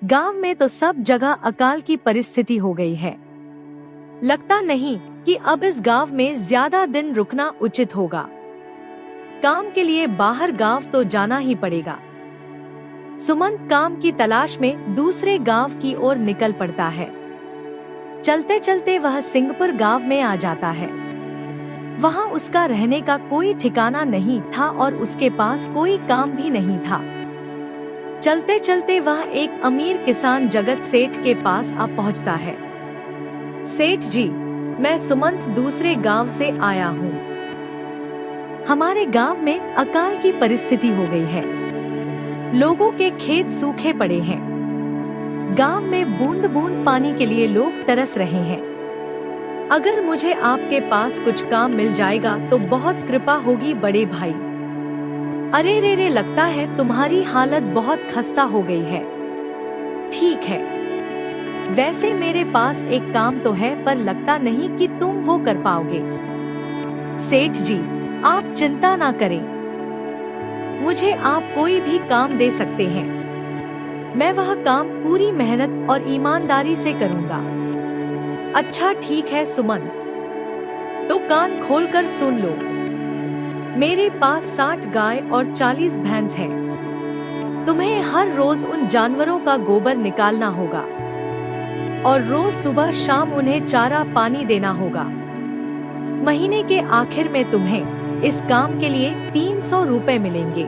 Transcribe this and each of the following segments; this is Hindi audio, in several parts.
गांव में तो सब जगह अकाल की परिस्थिति हो गई है। लगता नहीं कि अब इस गांव में ज्यादा दिन रुकना उचित होगा। काम के लिए बाहर गांव तो जाना ही पड़ेगा। सुमंत काम की तलाश में दूसरे गांव की ओर निकल पड़ता है। चलते चलते वह सिंहपुर गांव में आ जाता है। वहां उसका रहने का कोई ठिकाना नहीं था और उसके पास कोई काम भी नहीं था। चलते चलते वह एक अमीर किसान जगत सेठ के पास आ पहुंचता है। सेठ जी, मैं सुमंत दूसरे गांव से आया हूँ। हमारे गांव में अकाल की परिस्थिति हो गई है। लोगों के खेत सूखे पड़े हैं। गांव में बूंद बूंद पानी के लिए लोग तरस रहे हैं। अगर मुझे आपके पास कुछ काम मिल जाएगा तो बहुत कृपा होगी बड़े भाई। अरे रे, लगता है तुम्हारी हालत बहुत खस्ता हो गई है। ठीक है, वैसे मेरे पास एक काम तो है, पर लगता नहीं कि तुम वो कर पाओगे। सेठ जी, आप चिंता ना करें, मुझे आप कोई भी काम दे सकते हैं। मैं वह काम पूरी मेहनत और ईमानदारी से करूंगा। अच्छा ठीक है सुमंत, तो कान खोलकर सुन लो। मेरे पास 60 गाय और 40 भैंस हैं। तुम्हें हर रोज उन जानवरों का गोबर निकालना होगा और रोज सुबह शाम उन्हें चारा पानी देना होगा। महीने के आखिर में तुम्हें इस काम के लिए 300 रुपए मिलेंगे।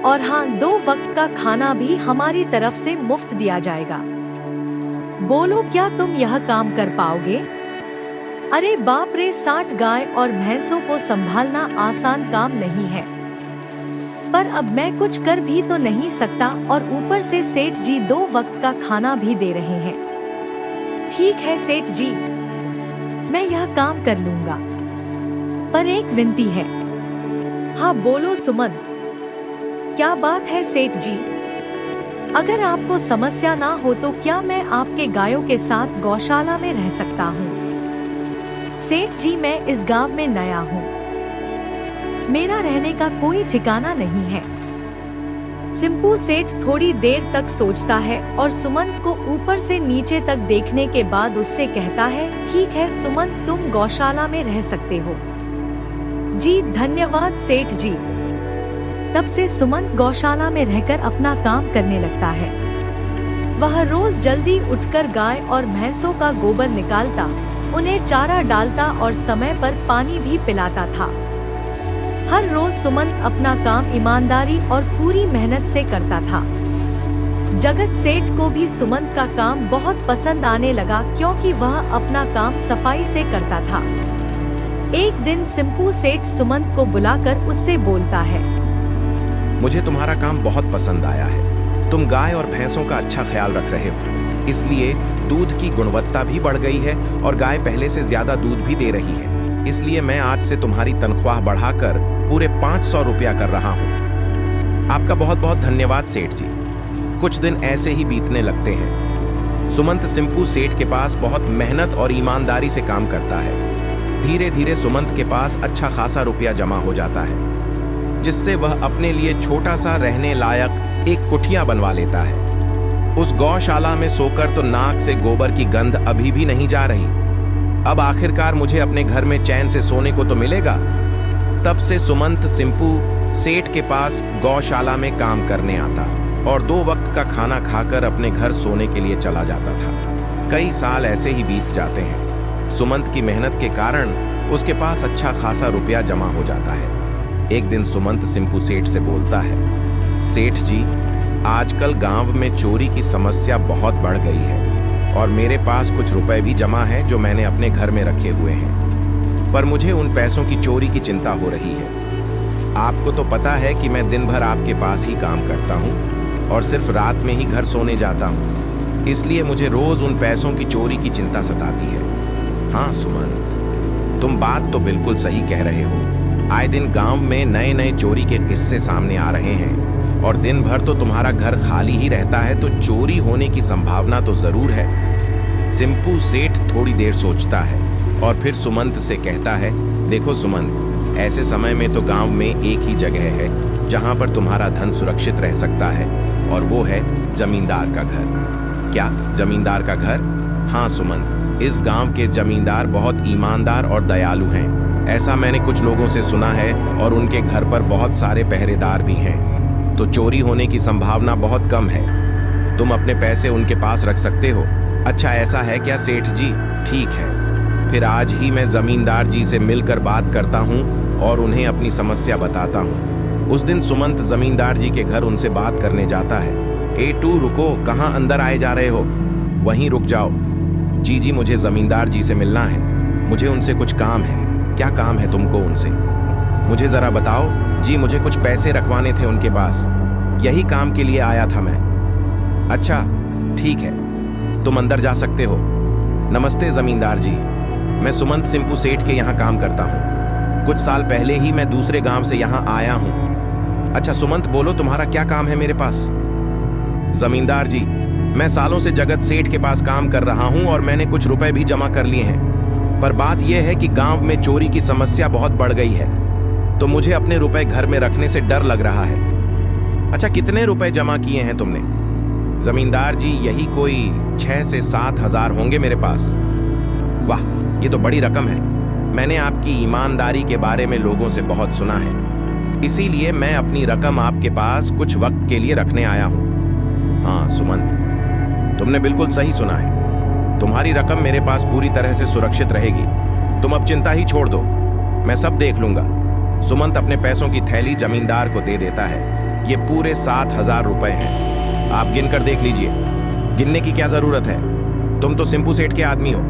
और हाँ, 2 वक्त का खाना भी हमारी तरफ से मुफ्त दिया जाएगा। बोलो, क्या तुम यह काम कर पाओगे? अरे बाप रे, 60 गाय और भैंसों को संभालना आसान काम नहीं है। पर अब मैं कुछ कर भी तो नहीं सकता और ऊपर से सेठ जी 2 वक्त का खाना भी दे रहे हैं। ठीक है सेठ जी, मैं यह काम कर लूंगा, पर एक विनती है। हाँ बोलो सुमन, क्या बात है सेठ जी? अगर आपको समस्या ना हो तो क्या मैं आपके गायों के साथ गौशाला में रह सकता हूँ? सेठ जी, मैं इस गांव में नया हूँ। मेरा रहने का कोई ठिकाना नहीं है। सिंपू सेठ थोड़ी देर तक सोचता है और सुमंत को ऊपर से नीचे तक देखने के बाद उससे कहता है, ठीक है सुमंत, तुम गौशाला में रह सकते हो। जी धन्यवाद सेठ जी। तब से सुमंत गौशाला में रहकर अपना काम करने लगता है। वह रोज जल्दी उठकर गाय और भैंसों का गोबर निकालता, उन्हें चारा डालता और समय पर पानी भी पिलाता था। हर रोज सुमंत अपना काम ईमानदारी और पूरी मेहनत से करता था। जगत सेठ को भी सुमंत का काम बहुत पसंद आने लगा, क्योंकि वह अपना काम सफाई से करता था। एक दिन सिंपू सेठ सुमंत को बुलाकर उससे बोलता है, मुझे तुम्हारा काम बहुत पसंद आया है। तुम गाय और भैंसों का अच्छा ख्याल रख रहे हो, इसलिए दूध की गुणवत्ता भी बढ़ गई है और गाय पहले से ज्यादा दूध भी दे रही है। इसलिए मैं आज से तुम्हारी तनख्वाह बढ़ाकर पूरे 500 रुपया कर रहा हूँ। आपका बहुत बहुत धन्यवाद सेठ जी। कुछ दिन ऐसे ही बीतने लगते हैं। सुमंत सिंपू सेठ के पास बहुत मेहनत और ईमानदारी से काम करता है। धीरे धीरे सुमंत के पास अच्छा खासा रुपया जमा हो जाता है, जिससे वह अपने लिए छोटा सा रहने लायक एक कुटिया बनवा लेता है। उस गौशाला में सोकर तो नाक से गोबर की गंध अभी भी नहीं जा रही। अब आखिरकार मुझे अपने घर में चैन से सोने को तो मिलेगा। तब से सुमंत सिंपू सेठ के पास गौशाला में काम करने आता और 2 वक्त का खाना खाकर अपने घर सोने के लिए चला जाता था। कई साल ऐसे ही बीत जाते हैं। सुमंत की मेहनत के कारण उसके पास अच्छा खासा रुपया जमा हो जाता है। एक दिन सुमंत सिंपू सेठ से बोलता है, सेठ जी, आजकल गांव में चोरी की समस्या बहुत बढ़ गई है और मेरे पास कुछ रुपए भी जमा है जो मैंने अपने घर में रखे हुए हैं, पर मुझे उन पैसों की चोरी की चिंता हो रही है। आपको तो पता है कि मैं दिन भर आपके पास ही काम करता हूँ और सिर्फ रात में ही घर सोने जाता हूँ, इसलिए मुझे रोज उन पैसों की चोरी की चिंता सताती है। हाँ सुमंत, तुम बात तो बिल्कुल सही कह रहे हो। आए दिन गांव में नए नए चोरी के किस्से सामने आ रहे हैं और दिन भर तो तुम्हारा घर खाली ही रहता है, तो चोरी होने की संभावना तो जरूर है। सिंपू सेठ थोड़ी देर सोचता है और फिर सुमंत से कहता है, देखो सुमंत, ऐसे समय में तो गांव में एक ही जगह है जहां पर तुम्हारा धन सुरक्षित रह सकता है और वो है जमींदार का घर। क्या जमींदार का घर? हाँ सुमंत, इस गांव के जमींदार बहुत ईमानदार और दयालु हैं। ऐसा मैंने कुछ लोगों से सुना है और उनके घर पर बहुत सारे पहरेदार भी हैं, तो चोरी होने की संभावना बहुत कम है। तुम अपने पैसे उनके पास रख सकते हो। अच्छा ऐसा है क्या सेठ जी? ठीक है, फिर आज ही मैं जमींदार जी से मिलकर बात करता हूँ और उन्हें अपनी समस्या बताता हूँ। उस दिन सुमंत जमींदार जी के घर उनसे बात करने जाता है। ए2 रुको, कहाँ अंदर आए जा रहे हो? वहीं रुक जाओ। जी मुझे जमींदार जी से मिलना है, मुझे उनसे कुछ काम है। क्या काम है तुमको उनसे? मुझे जरा बताओ। जी मुझे कुछ पैसे रखवाने थे उनके पास, यही काम के लिए आया था मैं। अच्छा ठीक है, तुम अंदर जा सकते हो। नमस्ते जमींदार जी, मैं सुमंत सिंपू सेठ के यहाँ काम करता हूँ। कुछ साल पहले ही मैं दूसरे गांव से यहाँ आया हूँ। अच्छा सुमंत बोलो, तुम्हारा क्या काम है मेरे पास? जमींदार जी, मैं सालों से जगत सेठ के पास काम कर रहा हूँ और मैंने कुछ रुपए भी जमा कर लिए हैं, पर बात यह है कि गांव में चोरी की समस्या बहुत बढ़ गई है, तो मुझे अपने रुपए घर में रखने से डर लग रहा है। अच्छा कितने रुपए जमा किए हैं तुमने? जमींदार जी यही कोई 6 से 7 हजार होंगे मेरे पास। वाह, ये तो बड़ी रकम है। मैंने आपकी ईमानदारी के बारे में लोगों से बहुत सुना है, इसीलिए मैं अपनी रकम आपके पास कुछ वक्त के लिए रखने आया हूं। हाँ सुमंत, तुमने बिल्कुल सही सुना है। तुम्हारी रकम मेरे पास पूरी तरह से सुरक्षित रहेगी। तुम अब चिंता ही छोड़ दो, मैं सब देख लूंगा। सुमंत अपने पैसों की थैली जमींदार को दे देता है। ये पूरे 7,000 रुपए हैं, आप गिनकर देख लीजिए। गिनने की क्या जरूरत है, तुम तो सिंपू सेठ के आदमी हो,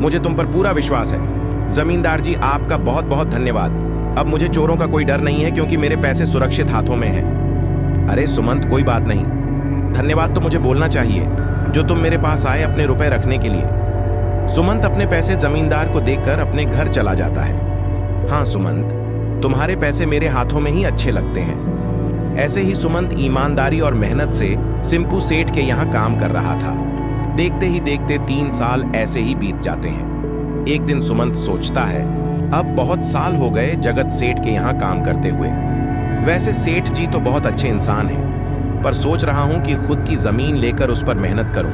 मुझे तुम पर पूरा विश्वास है। जमींदार जी आपका बहुत बहुत धन्यवाद। अब मुझे चोरों का कोई डर नहीं है क्योंकि मेरे पैसे सुरक्षित हाथों में हैं। अरे सुमंत कोई बात नहीं, धन्यवाद तो मुझे बोलना चाहिए जो तुम मेरे पास आए अपने रुपए रखने के लिए। सुमंत अपने पैसे जमींदार को देकर अपने घर चला जाता है। हाँ सुमंत, तुम्हारे पैसे मेरे हाथों में ही अच्छे लगते हैं। ऐसे ही सुमंत ईमानदारी और मेहनत से सिंपू सेठ के यहाँ काम कर रहा था। देखते ही देखते 3 साल ऐसे ही बीत जाते हैं। एक दिन सुमंत सोचता है, अब बहुत साल हो गए जगत सेठ के यहाँ काम करते हुए। वैसे सेठ जी तो बहुत अच्छे इंसान हैं, पर सोच रहा हूं कि खुद की जमीन लेकर उस पर मेहनत करूं,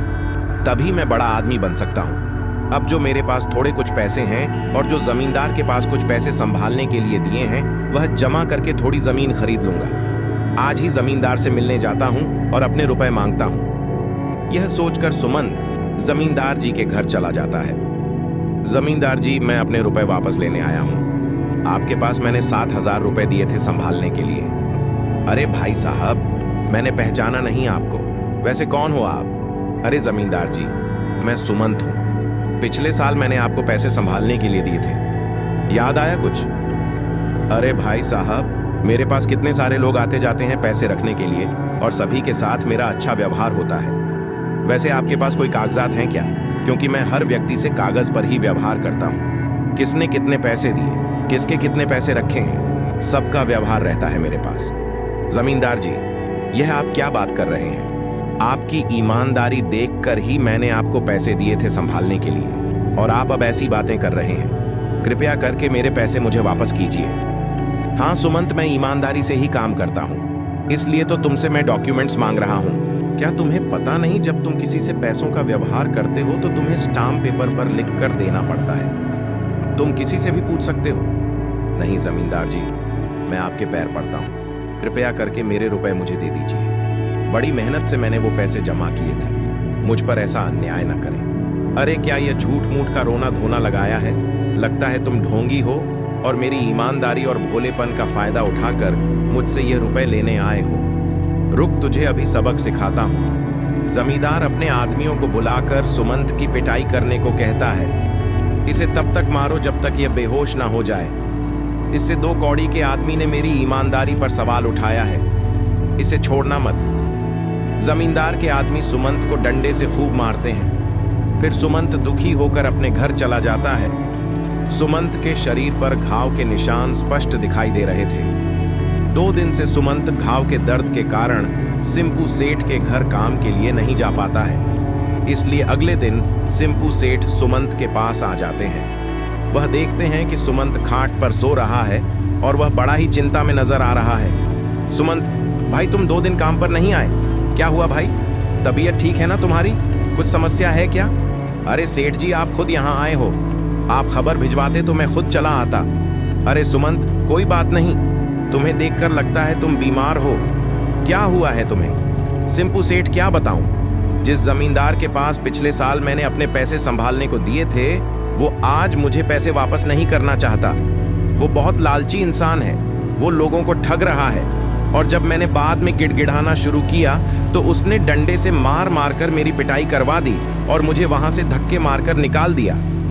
तभी मैं बड़ा आदमी बन सकता हूं। अब जो मेरे पास थोड़े कुछ पैसे हैं और जो जमींदार के पास कुछ पैसे संभालने के लिए दिए हैं, वह जमा करके थोड़ी जमीन खरीद लूंगा। आज ही जमींदार से मिलने जाता हूं और अपने रुपए मांगता हूं। यह सोचकर सुमंत जमींदार जी के घर चला जाता है। जमींदार जी, मैं अपने रुपए वापस लेने आया हूं। आपके पास मैंने 7,000 रुपए दिए थे संभालने के लिए। अरे भाई साहब, मैंने पहचाना नहीं आपको, वैसे कौन हो आप? अरे जमींदार जी, मैं सुमंत हूं। पिछले साल मैंने आपको पैसे संभालने के लिए दिए थे, याद आया कुछ? अरे भाई साहब, मेरे पास कितने सारे लोग आते जाते हैं पैसे रखने के लिए और सभी के साथ मेरा अच्छा व्यवहार होता है। वैसे आपके पास कोई कागजात हैं क्या? क्योंकि मैं हर व्यक्ति से कागज पर ही व्यवहार करता हूँ। किसने कितने पैसे दिए, किसके कितने पैसे रखे हैं, सबका व्यवहार रहता है मेरे पास। जमींदार जी, यह आप क्या बात कर रहे हैं? आपकी ईमानदारी देखकर ही मैंने आपको पैसे दिए थे संभालने के लिए, और आप अब ऐसी बातें कर रहे हैं। कृपया करके मेरे पैसे मुझे वापस कीजिए। हाँ सुमंत, मैं ईमानदारी से ही काम करता हूँ, इसलिए तो तुमसे मैं डॉक्यूमेंट्स मांग रहा हूँ। क्या तुम्हें पता नहीं, जब तुम किसी से पैसों का व्यवहार करते हो तो तुम्हें स्टाम्प पेपर पर लिख कर देना पड़ता है। तुम किसी से भी पूछ सकते हो। नहीं जमींदार जी, मैं आपके पैर पड़ता हूँ, कृपया करके मेरे रुपए मुझे दे दीजिए। बड़ी मेहनत से मैंने वो पैसे जमा किए थे, मुझ पर ऐसा अन्याय न करें। अरे क्या यह झूठ मूठ का रोना धोना लगाया है? लगता है तुम ढोंगी हो और मेरी ईमानदारी और भोलेपन का फायदा उठाकर मुझसे ये रुपए लेने आए हो। रुक, तुझे अभी सबक सिखाता हूँ। जमींदार अपने आदमियों को बुलाकर सुमंत की पिटाई करने को कहता है। इसे तब तक मारो जब तक यह बेहोश ना हो जाए। इससे 2 कौड़ी के आदमी ने मेरी ईमानदारी पर सवाल उठाया है, इसे छोड़ना मत। जमींदार के आदमी सुमंत को डंडे से खूब मारते हैं। फिर सुमंत दुखी होकर अपने घर चला जाता है। सुमंत के शरीर पर घाव के निशान स्पष्ट दिखाई दे रहे थे। 2 दिन से सुमंत घाव के दर्द के कारण सिंपू सेठ के घर काम के लिए नहीं जा पाता है। इसलिए अगले दिन सिंपू सेठ सुमंत के पास आ जाते हैं। वह देखते हैं कि सुमंत खाट पर सो रहा है और वह बड़ा ही चिंता में नजर आ रहा है। सुमंत भाई, तुम 2 दिन काम पर नहीं आए, क्या हुआ भाई? तबीयत ठीक है ना तुम्हारी? कुछ समस्या है क्या? अरे सेठ जी, आप खुद यहाँ आए हो। आप खबर भिजवाते तो मैं खुद चला आता। अरे सुमंत, कोई बात नहीं। तुम्हें देखकर लगता है तुम बीमार हो। क्या हुआ है तुम्हें? सिंपू सेठ, क्या बताऊं? जिस जमींदार के पास पिछले साल मैंने अपने पैसे संभालने को दिए थे, वो आज मुझे पैसे वापस नहीं करना चाहता। वो बहुत लालची इंसान है। वो लोगों को ठग रहा है। और जब मैंने बाद में गिड़गिड़ाना शुरू किया तो उसने डंडे से मार मार कर मेरी पिटाई करवा दी और मुझे वहां से धक्के मारकर निकाल दिया।